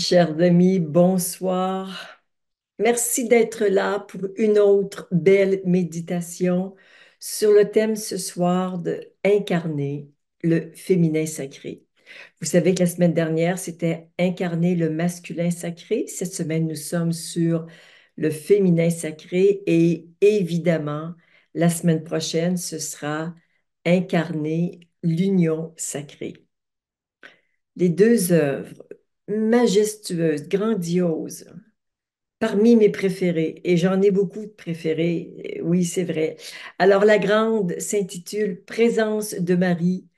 Chers amis, bonsoir. Merci d'être là pour une autre belle méditation sur le thème ce soir de incarner le féminin sacré. Vous savez que la semaine dernière, c'était incarner le masculin sacré. Cette semaine, nous sommes sur le féminin sacré et évidemment, la semaine prochaine, ce sera incarner l'union sacrée. Les deux œuvres majestueuses, grandioses, parmi mes préférées, et j'en ai beaucoup de préférées, oui, c'est vrai. Alors, la grande s'intitule Présence de Marie,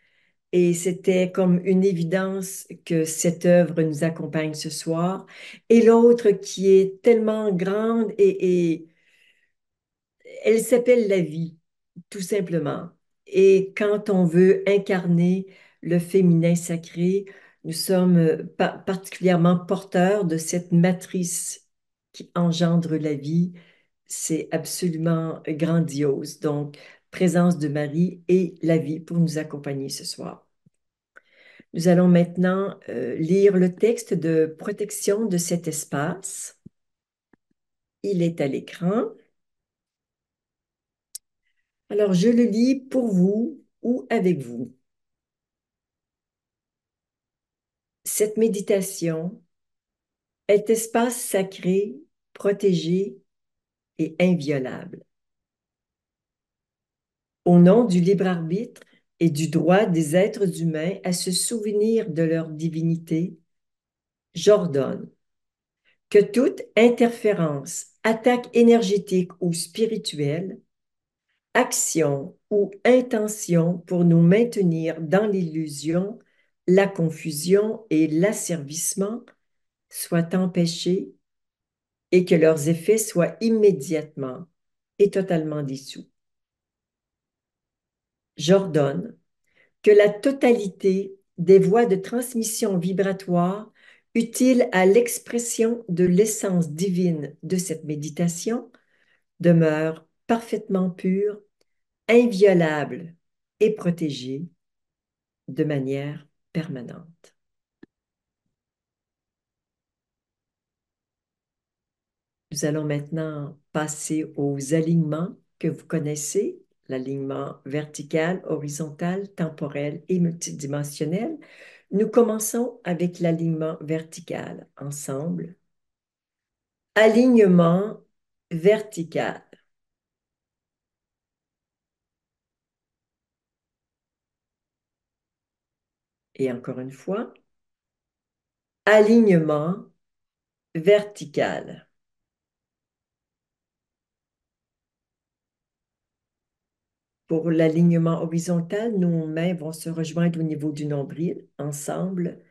et c'était comme une évidence que cette œuvre nous accompagne ce soir. Et l'autre qui est tellement grande et elle s'appelle la vie, tout simplement. Et quand on veut incarner le féminin sacré, nous sommes particulièrement porteurs de cette matrice qui engendre la vie. C'est absolument grandiose. Donc, présence de Marie et la vie pour nous accompagner ce soir. Nous allons maintenant lire le texte de protection de cet espace. Il est à l'écran. Alors, je le lis pour vous ou avec vous. Cette méditation est espace sacré, protégé et inviolable. Au nom du libre arbitre et du droit des êtres humains à se souvenir de leur divinité, j'ordonne que toute interférence, attaque énergétique ou spirituelle, action ou intention pour nous maintenir dans l'illusion, la confusion et l'asservissement soient empêchés et que leurs effets soient immédiatement et totalement dissous. J'ordonne que la totalité des voies de transmission vibratoire utiles à l'expression de l'essence divine de cette méditation demeure parfaitement pure, inviolable et protégée de manière permanente. Nous allons maintenant passer aux alignements que vous connaissez, l'alignement vertical, horizontal, temporel et multidimensionnel. Nous commençons avec l'alignement vertical ensemble. Alignement vertical. Et encore une fois, alignement vertical. Pour l'alignement horizontal, nos mains vont se rejoindre au niveau du nombril ensemble.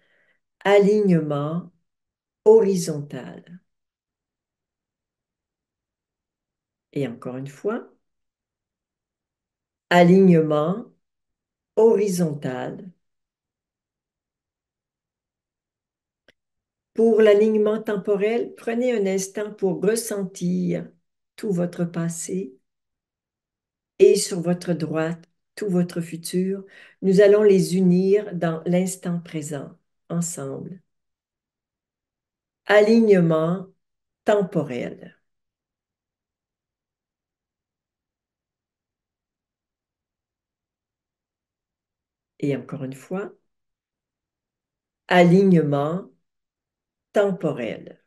Alignement horizontal. Et encore une fois, alignement horizontal. Pour l'alignement temporel, prenez un instant pour ressentir tout votre passé et sur votre droite, tout votre futur. Nous allons les unir dans l'instant présent, ensemble. Alignement temporel. Et encore une fois, alignement temporel.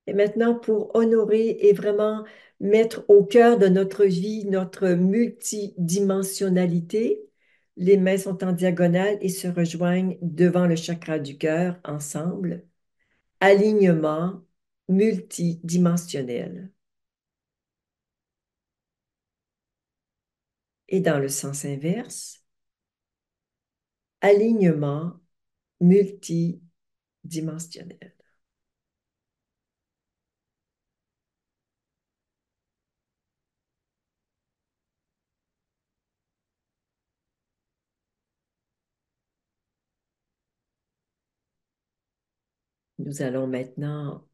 Et maintenant, pour honorer et vraiment mettre au cœur de notre vie notre multidimensionnalité, les mains sont en diagonale et se rejoignent devant le chakra du cœur ensemble. Alignement multidimensionnel. Et dans le sens inverse, alignement multidimensionnel. Nous allons maintenant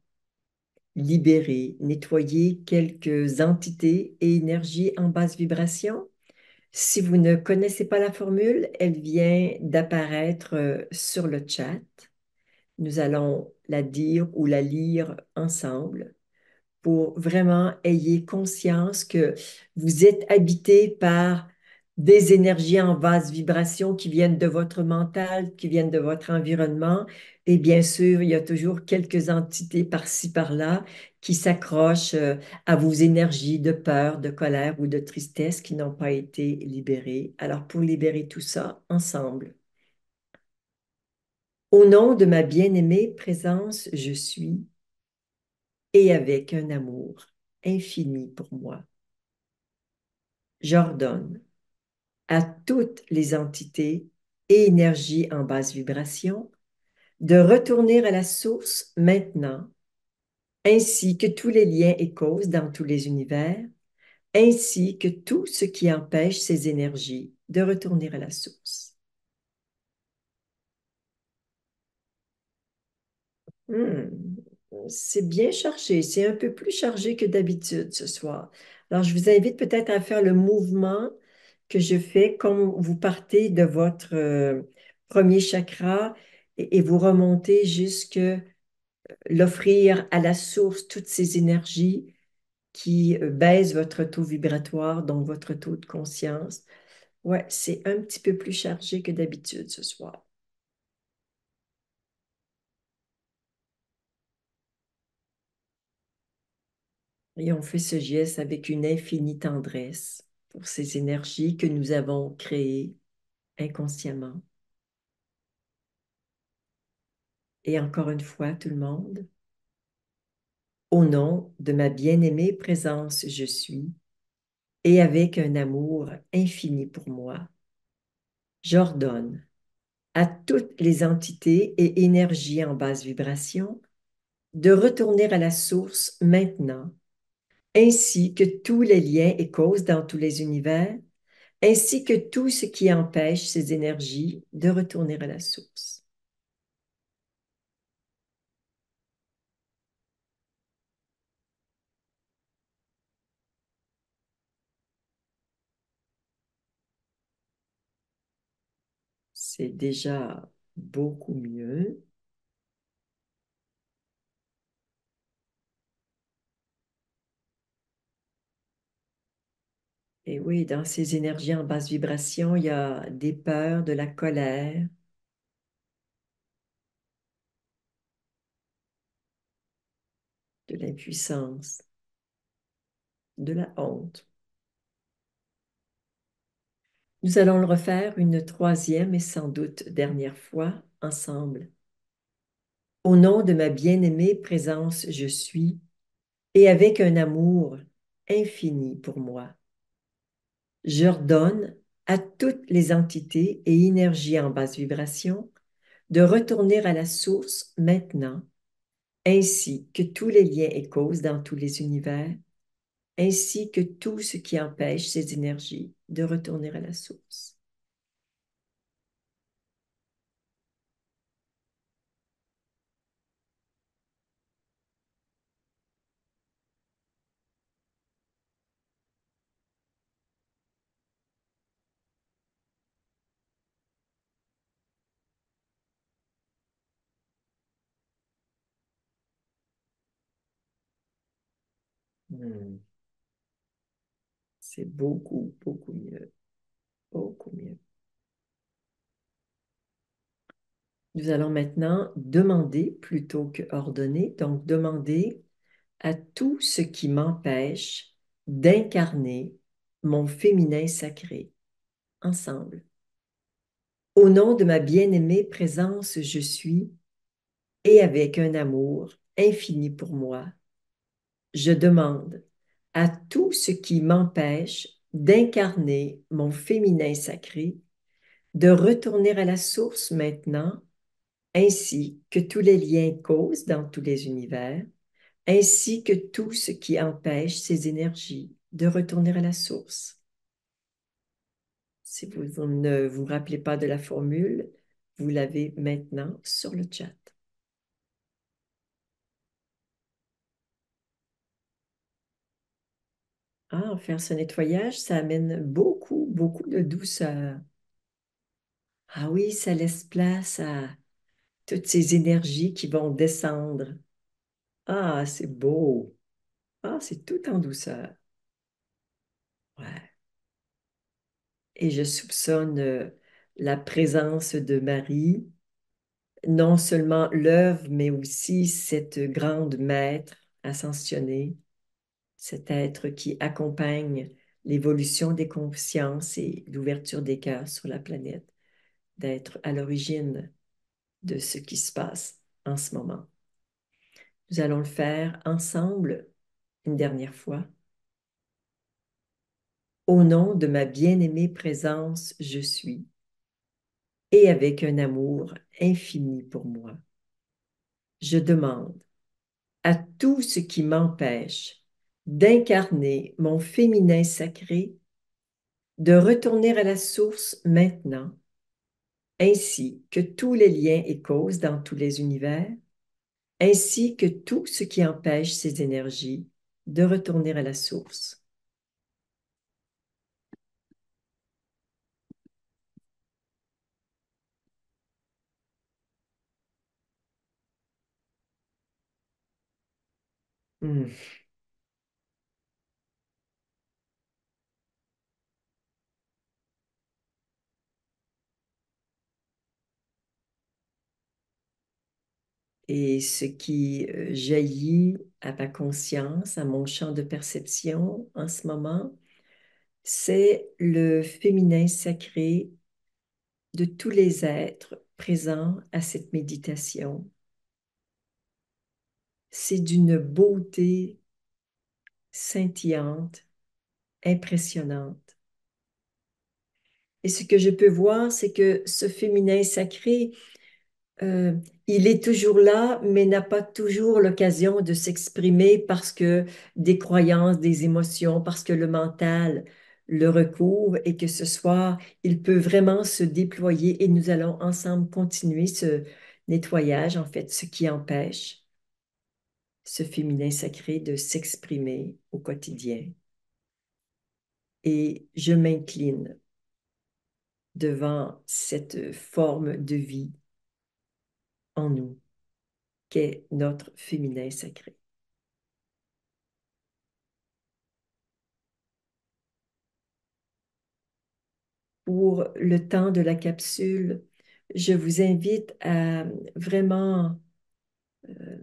libérer, nettoyer quelques entités et énergies en basse vibration. Si vous ne connaissez pas la formule, elle vient d'apparaître sur le chat. Nous allons la dire ou la lire ensemble pour vraiment ayez conscience que vous êtes habité par des énergies en basse vibration qui viennent de votre mental, qui viennent de votre environnement. Et bien sûr, il y a toujours quelques entités par-ci, par-là qui s'accrochent à vos énergies de peur, de colère ou de tristesse qui n'ont pas été libérées. Alors, pour libérer tout ça ensemble, au nom de ma bien-aimée présence, je suis et avec un amour infini pour moi. J'ordonne à toutes les entités et énergies en basse vibration de retourner à la source maintenant, ainsi que tous les liens et causes dans tous les univers, ainsi que tout ce qui empêche ces énergies de retourner à la source. Hmm, c'est bien chargé, c'est un peu plus chargé que d'habitude ce soir. Alors, je vous invite peut-être à faire le mouvement que je fais quand vous partez de votre premier chakra et vous remontez jusque l'offrir à la source toutes ces énergies qui baissent votre taux vibratoire, donc votre taux de conscience. Ouais, c'est un petit peu plus chargé que d'habitude ce soir. Et on fait ce geste avec une infinie tendresse pour ces énergies que nous avons créées inconsciemment. Et encore une fois, tout le monde, au nom de ma bien-aimée présence, je suis, et avec un amour infini pour moi, j'ordonne à toutes les entités et énergies en basse vibration de retourner à la source maintenant, ainsi que tous les liens et causes dans tous les univers, ainsi que tout ce qui empêche ces énergies de retourner à la source. C'est déjà beaucoup mieux. Et oui, dans ces énergies en basse vibration, il y a des peurs, de la colère, de l'impuissance, de la honte. Nous allons le refaire une troisième et sans doute dernière fois ensemble. Au nom de ma bien-aimée présence, je suis, et avec un amour infini pour moi. J'ordonne à toutes les entités et énergies en basse vibration de retourner à la source maintenant, ainsi que tous les liens et causes dans tous les univers, ainsi que tout ce qui empêche ces énergies de retourner à la source. Hmm. C'est beaucoup, beaucoup mieux, beaucoup mieux. Nous allons maintenant demander plutôt que ordonner, donc demander à tout ce qui m'empêche d'incarner mon féminin sacré ensemble. Au nom de ma bien-aimée présence, je suis, et avec un amour infini pour moi, je demande à tout ce qui m'empêche d'incarner mon féminin sacré de retourner à la source maintenant, ainsi que tous les liens causes dans tous les univers, ainsi que tout ce qui empêche ces énergies de retourner à la source. Si vous ne vous rappelez pas de la formule, vous l'avez maintenant sur le chat. Ah, faire ce nettoyage, ça amène beaucoup, beaucoup de douceur. Ah oui, ça laisse place à toutes ces énergies qui vont descendre. Ah, c'est beau. Ah, c'est tout en douceur. Ouais. Et je soupçonne la présence de Marie, non seulement l'œuvre, mais aussi cette grande maître ascensionnée, cet être qui accompagne l'évolution des consciences et l'ouverture des cœurs sur la planète, d'être à l'origine de ce qui se passe en ce moment. Nous allons le faire ensemble une dernière fois. Au nom de ma bien-aimée présence, je suis, et avec un amour infini pour moi. Je demande à tout ce qui m'empêche d'incarner mon féminin sacré de retourner à la source maintenant, ainsi que tous les liens et causes dans tous les univers, ainsi que tout ce qui empêche ces énergies de retourner à la source. Hmm. Et ce qui jaillit à ma conscience, à mon champ de perception en ce moment, c'est le féminin sacré de tous les êtres présents à cette méditation. C'est d'une beauté scintillante, impressionnante. Et ce que je peux voir, c'est que ce féminin sacré, euh, il est toujours là, mais n'a pas toujours l'occasion de s'exprimer parce que des croyances, des émotions, parce que le mental le recouvre et que ce soir, il peut vraiment se déployer et nous allons ensemble continuer ce nettoyage, en fait, ce qui empêche ce féminin sacré de s'exprimer au quotidien. Et je m'incline devant cette forme de vie en nous qu'est notre féminin sacré. Pour le temps de la capsule, je vous invite à vraiment euh,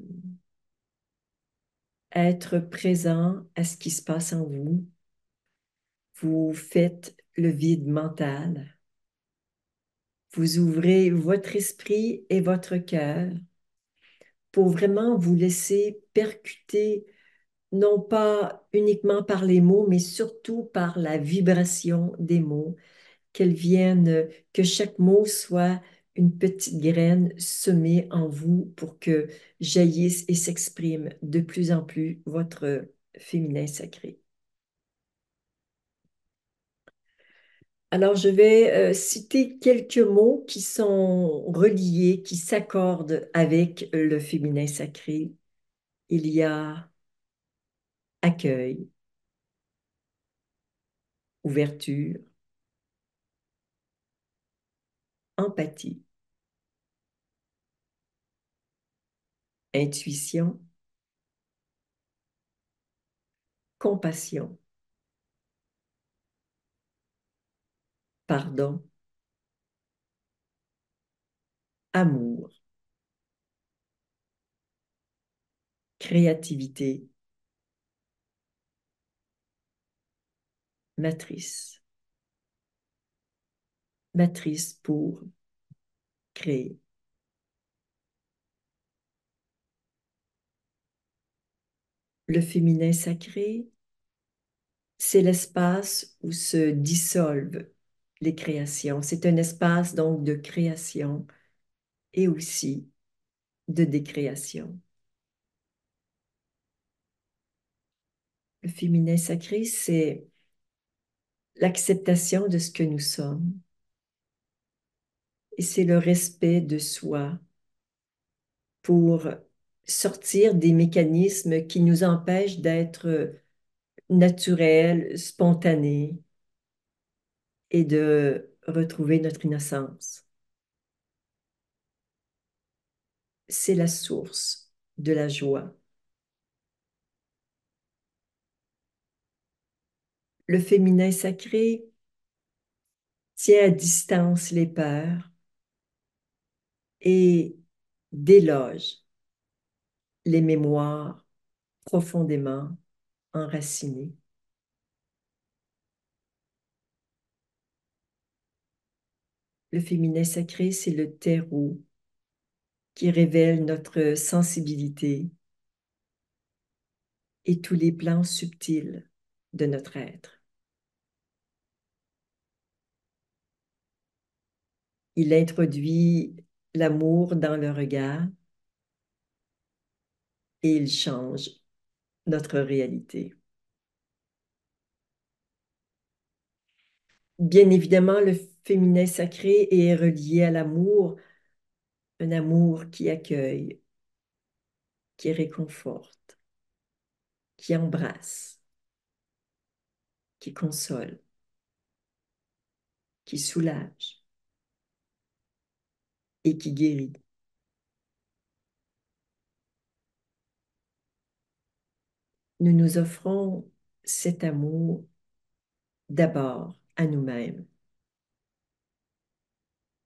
être présent à ce qui se passe en vous. Vous faites le vide mental. Vous ouvrez votre esprit et votre cœur pour vraiment vous laisser percuter, non pas uniquement par les mots, mais surtout par la vibration des mots, qu'elles viennent, que chaque mot soit une petite graine semée en vous pour que jaillisse et s'exprime de plus en plus votre féminin sacré. Alors, je vais citer quelques mots qui sont reliés, qui s'accordent avec le féminin sacré. Il y a accueil, ouverture, empathie, intuition, compassion, pardon, amour, créativité, matrice. Matrice pour créer. Le féminin sacré, c'est l'espace où se dissolvent les créations. C'est un espace donc de création et aussi de décréation. Le féminin sacré, c'est l'acceptation de ce que nous sommes et c'est le respect de soi pour sortir des mécanismes qui nous empêchent d'être naturelle, spontanée et de retrouver notre innocence. C'est la source de la joie. Le féminin sacré tient à distance les peurs et déloge les mémoires profondément enracinées. Le féminin sacré, c'est le terreau qui révèle notre sensibilité et tous les plans subtils de notre être. Il introduit l'amour dans le regard et il change notre réalité. Bien évidemment, le féminin sacré est relié à l'amour, un amour qui accueille, qui réconforte, qui embrasse, qui console, qui soulage et qui guérit. Nous nous offrons cet amour d'abord à nous-mêmes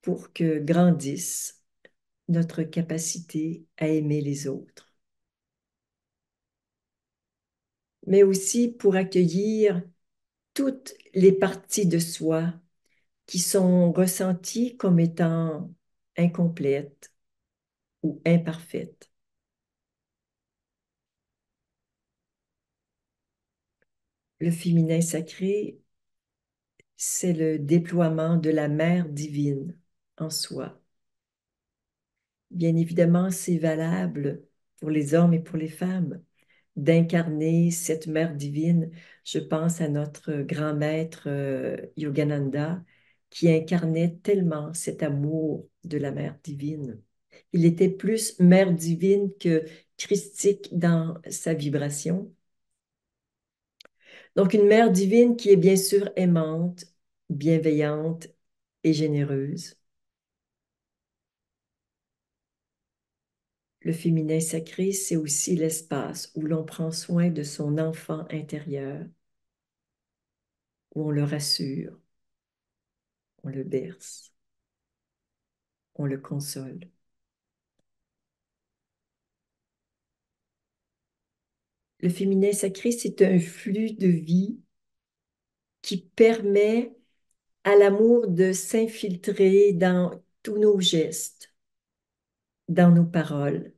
pour que grandisse notre capacité à aimer les autres, mais aussi pour accueillir toutes les parties de soi qui sont ressenties comme étant incomplètes ou imparfaites. Le féminin sacré, c'est le déploiement de la mère divine en soi. Bien évidemment, c'est valable pour les hommes et pour les femmes d'incarner cette mère divine. Je pense à notre grand maître Yogananda qui incarnait tellement cet amour de la mère divine. Il était plus mère divine que christique dans sa vibration. Donc une mère divine qui est bien sûr aimante, bienveillante et généreuse. Le féminin sacré, c'est aussi l'espace où l'on prend soin de son enfant intérieur, où on le rassure, on le berce, on le console. Le féminin sacré, c'est un flux de vie qui permet à l'amour de s'infiltrer dans tous nos gestes, dans nos paroles.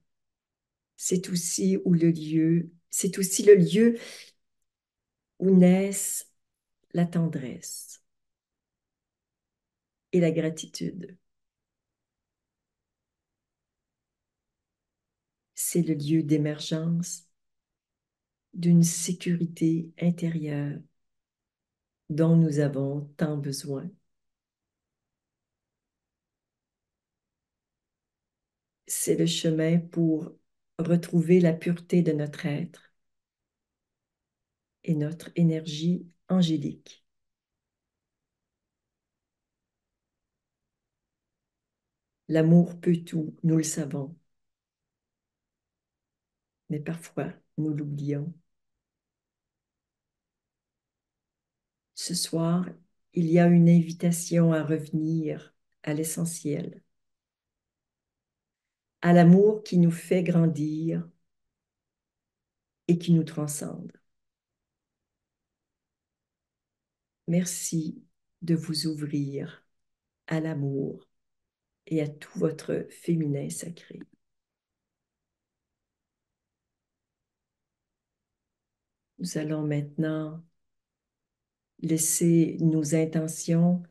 C'est aussi c'est aussi le lieu où naissent la tendresse et la gratitude. C'est le lieu d'émergence d'une sécurité intérieure dont nous avons tant besoin. C'est le chemin pour retrouver la pureté de notre être et notre énergie angélique. L'amour peut tout, nous le savons, mais parfois nous l'oublions. Ce soir, il y a une invitation à revenir à l'essentiel, à l'amour qui nous fait grandir et qui nous transcende. Merci de vous ouvrir à l'amour et à tout votre féminin sacré. Nous allons maintenant laisser nos intentions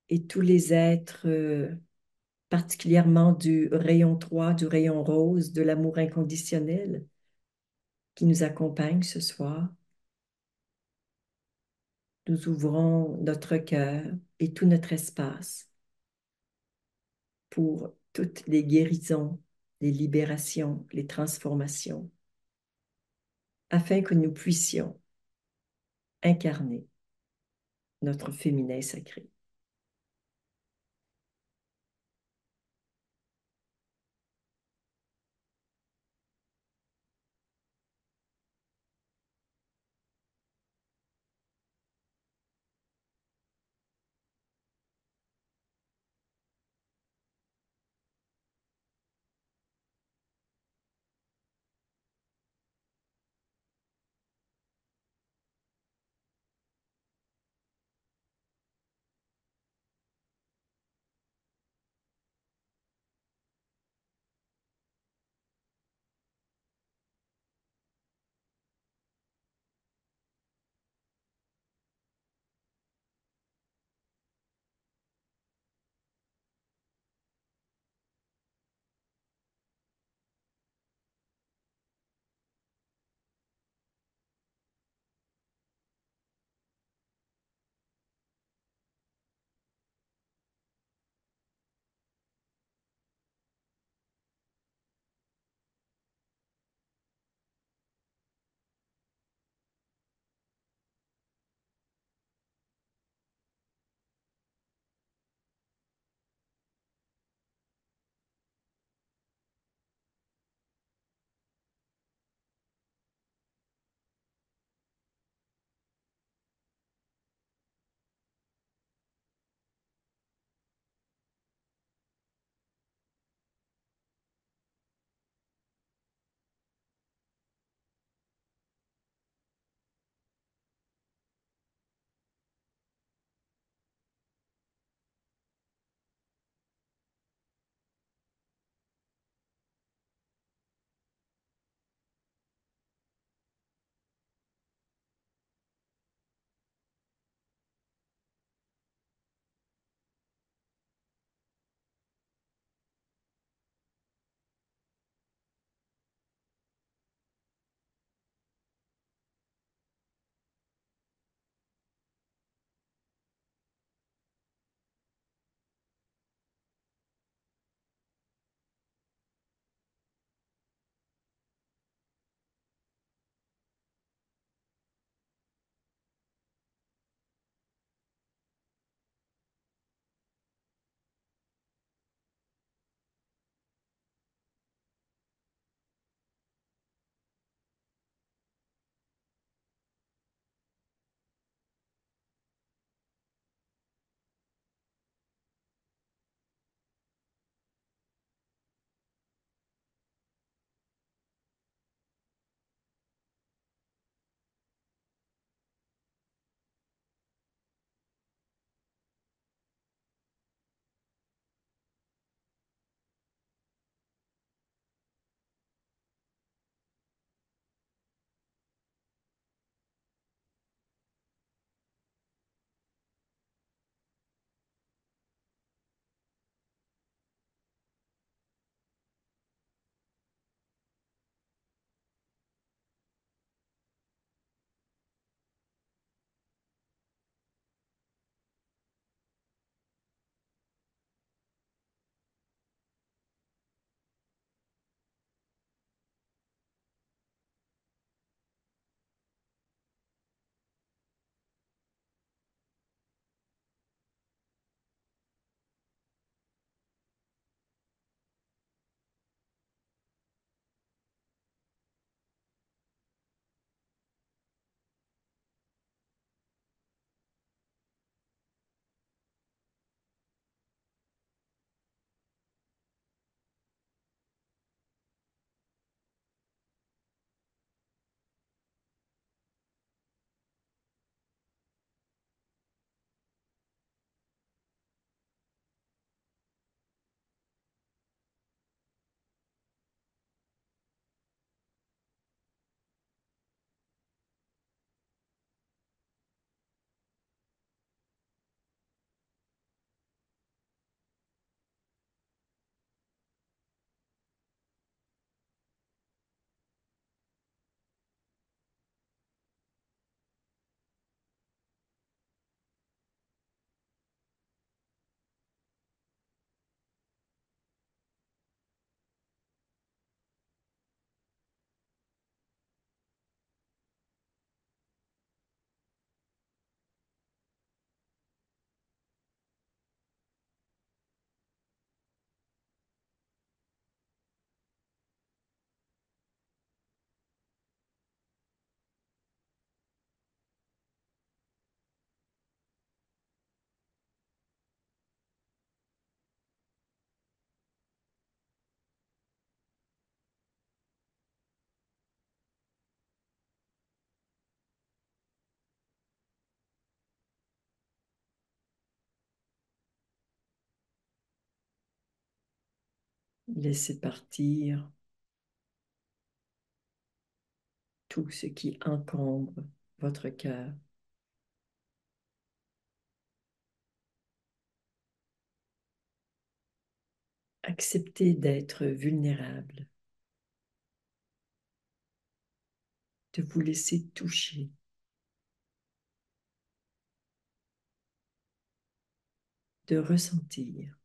et tous les êtres, particulièrement du rayon 3, du rayon rose, de l'amour inconditionnel qui nous accompagne ce soir. Nous ouvrons notre cœur et tout notre espace pour toutes les guérisons, les libérations, les transformations, afin que nous puissions incarné, notre féminin sacré. Laissez partir tout ce qui encombre votre cœur. Acceptez d'être vulnérable, de vous laisser toucher. De ressentir.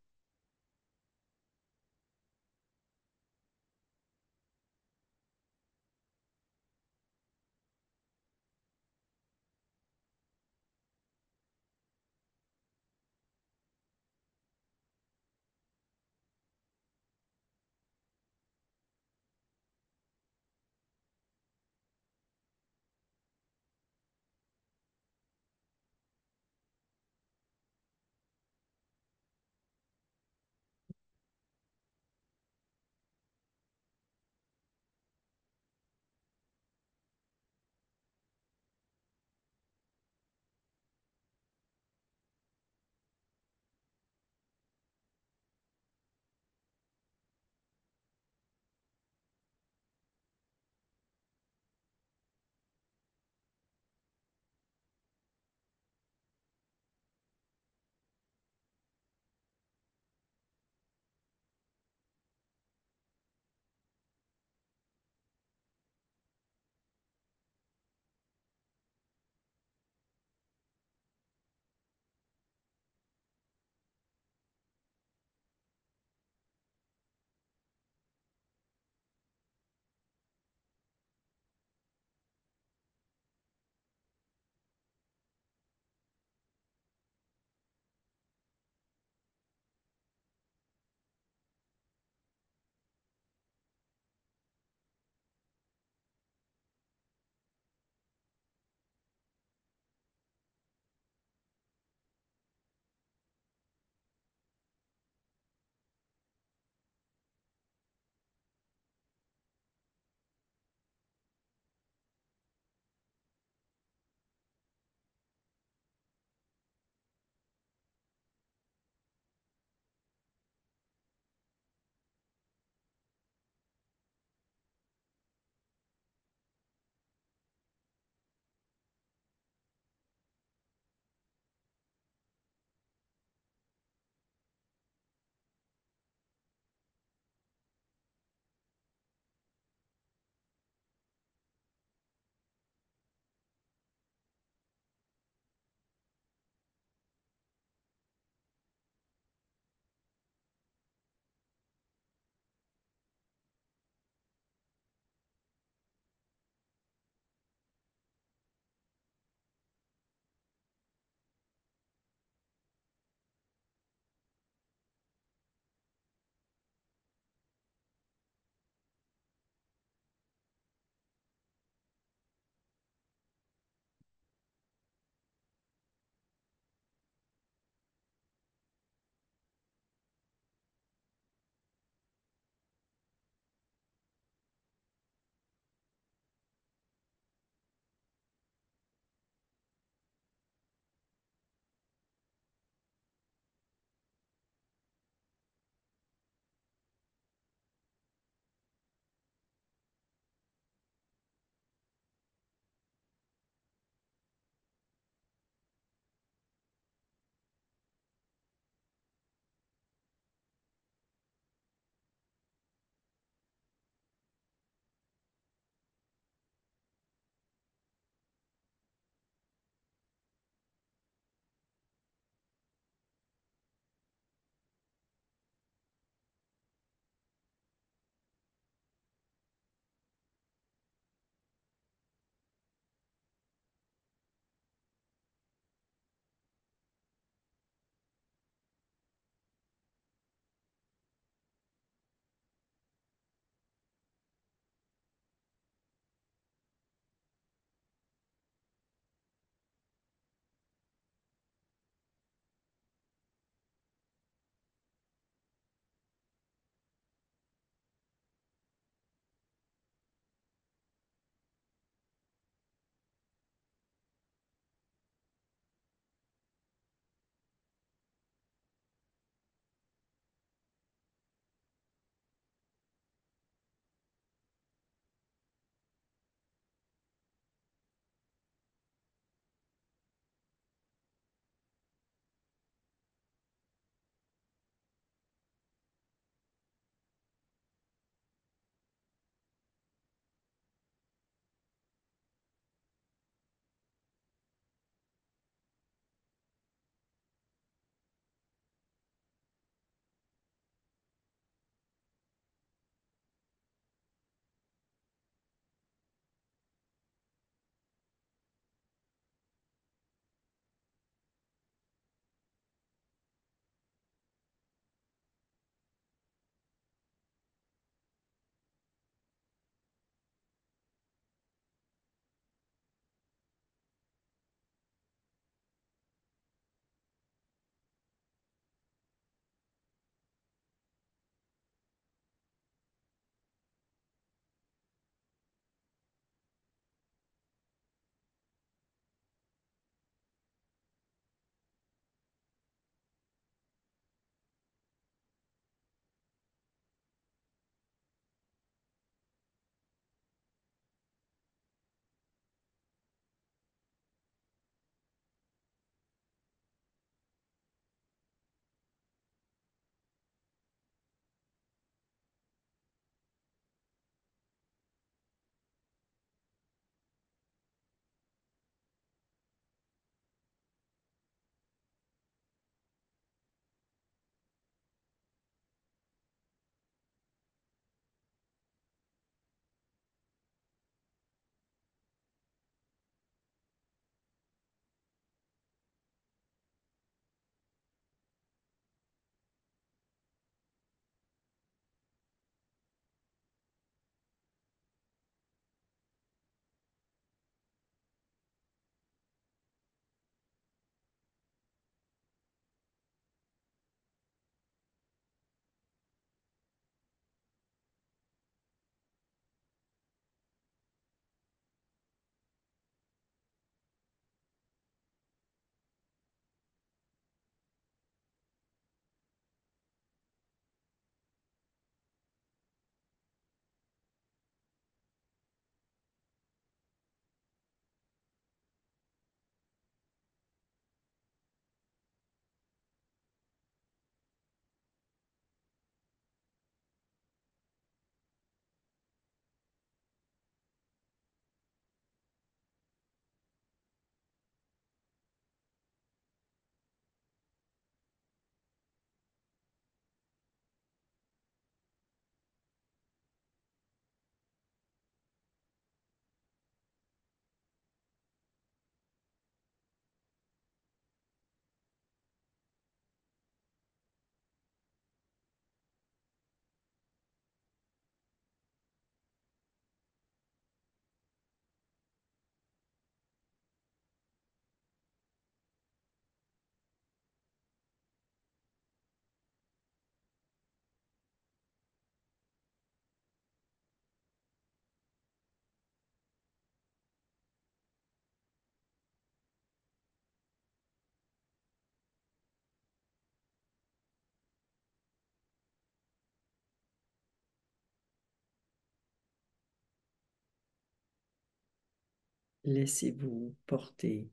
Laissez-vous porter.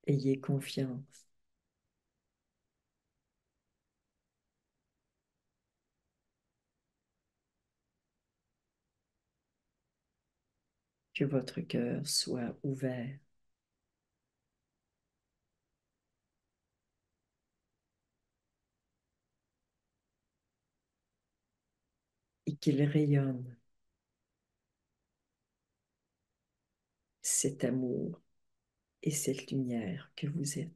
Ayez confiance que votre cœur soit ouvert et qu'il rayonne cet amour et cette lumière que vous êtes.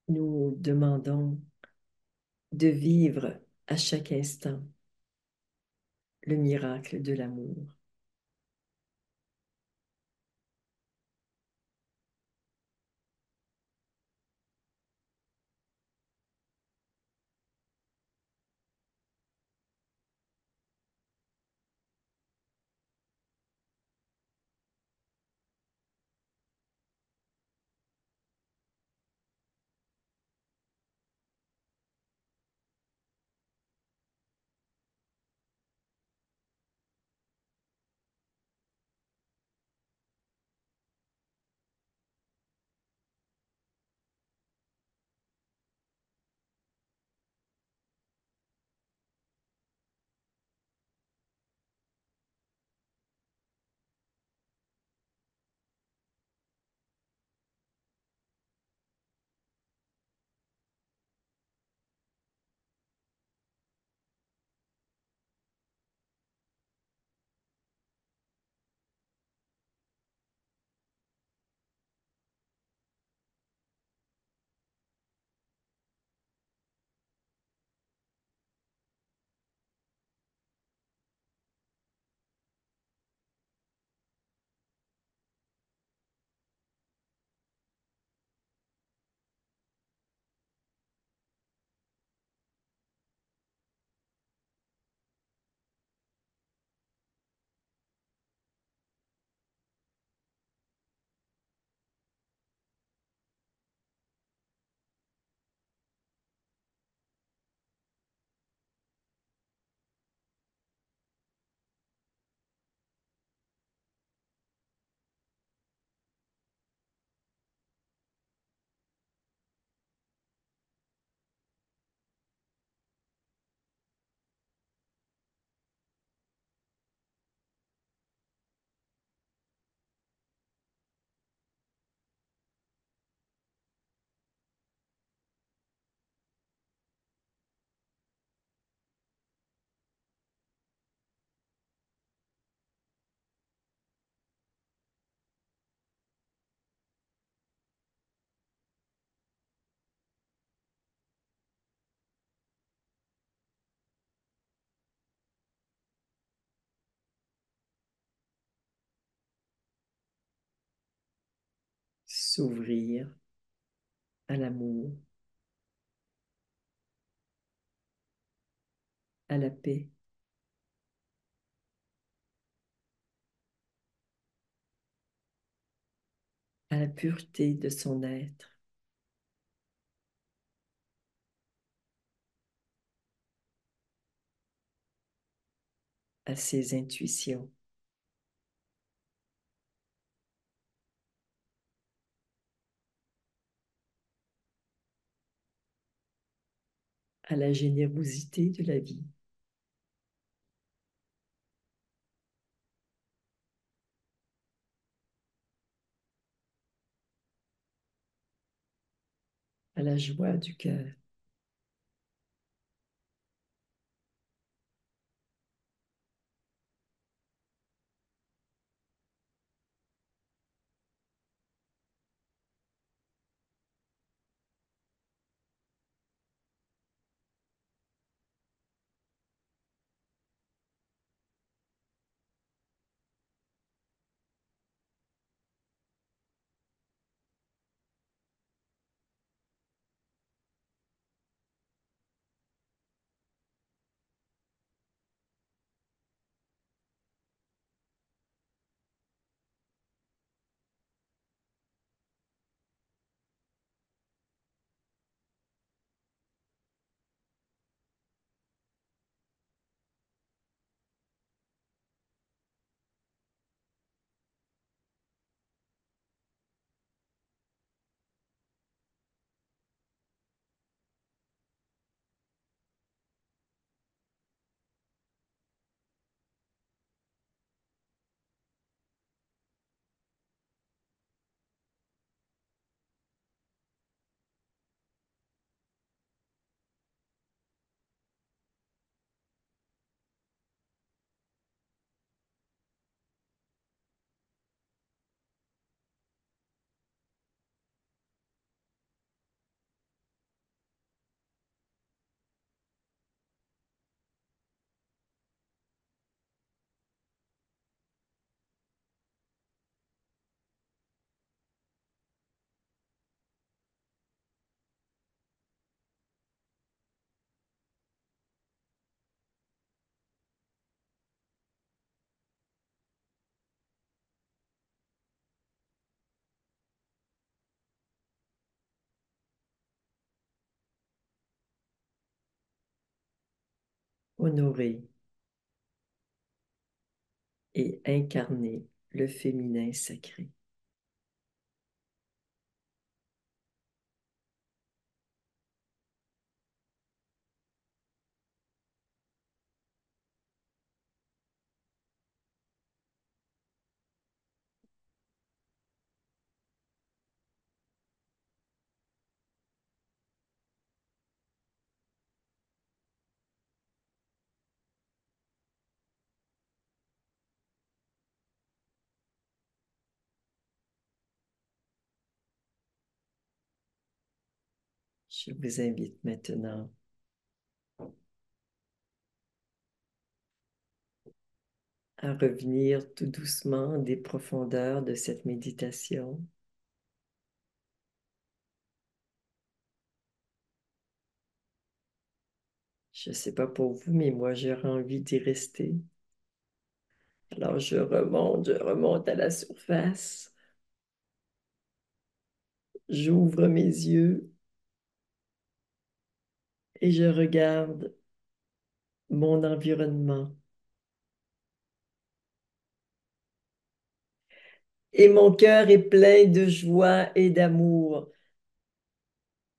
Nous demandons de vivre à chaque instant le miracle de l'amour. S'ouvrir à l'amour, à la paix, à la pureté de son être, à ses intuitions, à la générosité de la vie, à la joie du cœur. Honorer et incarner le féminin sacré. Je vous invite maintenant à revenir tout doucement des profondeurs de cette méditation. Je ne sais pas pour vous, mais moi, j'aurais envie d'y rester. Alors, je remonte à la surface. J'ouvre mes yeux et je regarde mon environnement. Et mon cœur est plein de joie et d'amour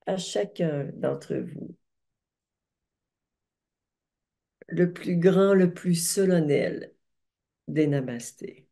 à chacun d'entre vous. Le plus grand, le plus solennel des namastés.